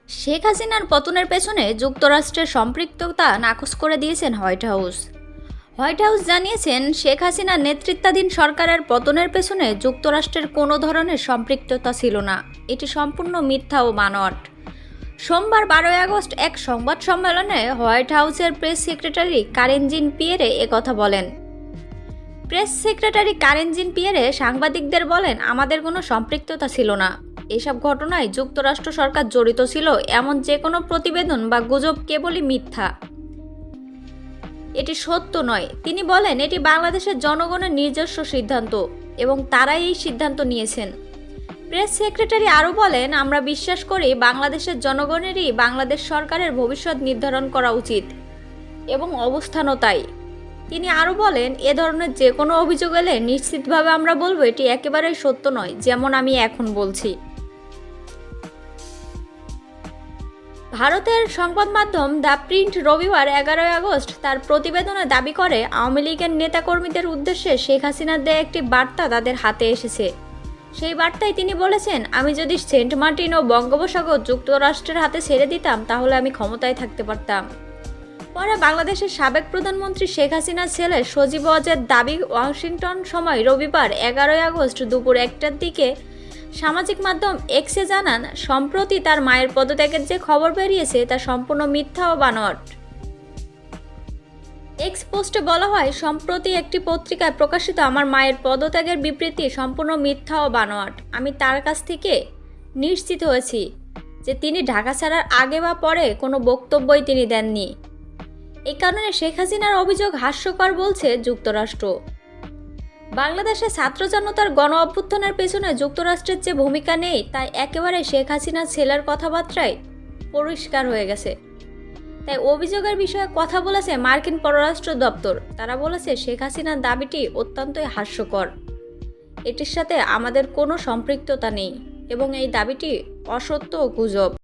শেখ হাসিনার পতনের পেছনে যুক্তরাষ্ট্রের সম্পৃক্ততা নাকচ করে দিয়েছেন হোয়াইট হাউস। হোয়াইট হাউস জানিয়েছেন, শেখ হাসিনার নেতৃত্বাধীন সরকারের পতনের পেছনে যুক্তরাষ্ট্রের কোনো ধরনের সম্পৃক্ততা ছিল না। এটি সম্পূর্ণ মিথ্যা ও বানোয়াট। সোমবার 12 আগস্ট এক সংবাদ সম্মেলনে হোয়াইট হাউসের প্রেস সেক্রেটারি কারেন জিন পিয়েরে একথা বলেন। প্রেস সেক্রেটারি কারেন জিন পিয়েরে সাংবাদিকদের বলেন, আমাদের কোনো সম্পৃক্ততা ছিল না। এসব ঘটনায় যুক্তরাষ্ট্র সরকার জড়িত ছিল এমন যে কোনো প্রতিবেদন বা গুজব কেবলই মিথ্যা, এটি সত্য নয়। তিনি বলেন, এটি বাংলাদেশের জনগণের নিজস্ব সিদ্ধান্ত এবং তারাই এই সিদ্ধান্ত নিয়েছেন। প্রেস সেক্রেটারি আরও বলেন, আমরা বিশ্বাস করি বাংলাদেশের জনগণেরই বাংলাদেশ সরকারের ভবিষ্যৎ নির্ধারণ করা উচিত এবং অবস্থানও তাই। তিনি আরও বলেন, এ ধরনের যে কোনো অভিযোগ এলে নিশ্চিতভাবে আমরা বলবো এটি একেবারেই সত্য নয়, যেমন আমি এখন বলছি। ভারতের সংবাদ মাধ্যম দ্য প্রিন্ট রবিবার 11 আগস্ট তার প্রতিবেদনে দাবি করে, আওয়ামী লীগের নেতাকর্মীদের উদ্দেশ্যে শেখ হাসিনার দেয়া একটি বার্তা তাদের হাতে এসেছে। সেই বার্তায় তিনি বলেছেন, আমি যদি সেন্ট মার্টিন ও বঙ্গোপসাগর যুক্তরাষ্ট্রের হাতে ছেড়ে দিতাম তাহলে আমি ক্ষমতায় থাকতে পারতাম। পরে বাংলাদেশের সাবেক প্রধানমন্ত্রী শেখ হাসিনার ছেলে সজীব ওয়াজেদ দাবি ওয়াশিংটন সময় রবিবার 11 আগস্ট দুপুর 1টার দিকে সামাজিক মাধ্যম এক্সে জানান, সম্প্রতি তার মায়ের পদত্যাগের যে খবর বেরিয়েছে তা সম্পূর্ণ মিথ্যা ও বানোয়াট। এক্স পোস্টে বলা হয়, সম্প্রতি একটি পত্রিকায় প্রকাশিত আমার মায়ের পদত্যাগের বিবৃতি সম্পূর্ণ মিথ্যা ও বানোয়াট। আমি তার কাছ থেকে নিশ্চিত হয়েছি যে তিনি ঢাকা ছাড়ার আগে বা পরে কোনো বক্তব্যই তিনি দেননি। এই কারণে শেখ হাসিনার অভিযোগ হাস্যকর বলছে যুক্তরাষ্ট্র। বাংলাদেশে ছাত্র জনতার গণ অভ্যুত্থানের পেছনে যুক্তরাষ্ট্রের যে ভূমিকা নেই তাই একেবারে শেখ হাসিনার ছেলের কথাবার্তায় পরিষ্কার হয়ে গেছে। তাই অভিযোগের বিষয়ে কথা বলেছে মার্কিন পররাষ্ট্র দপ্তর। তারা বলেছে, শেখ হাসিনার দাবিটি অত্যন্তই হাস্যকর, এটির সাথে আমাদের কোনো সম্পৃক্ততা নেই এবং এই দাবিটি অসত্য ও গুজব।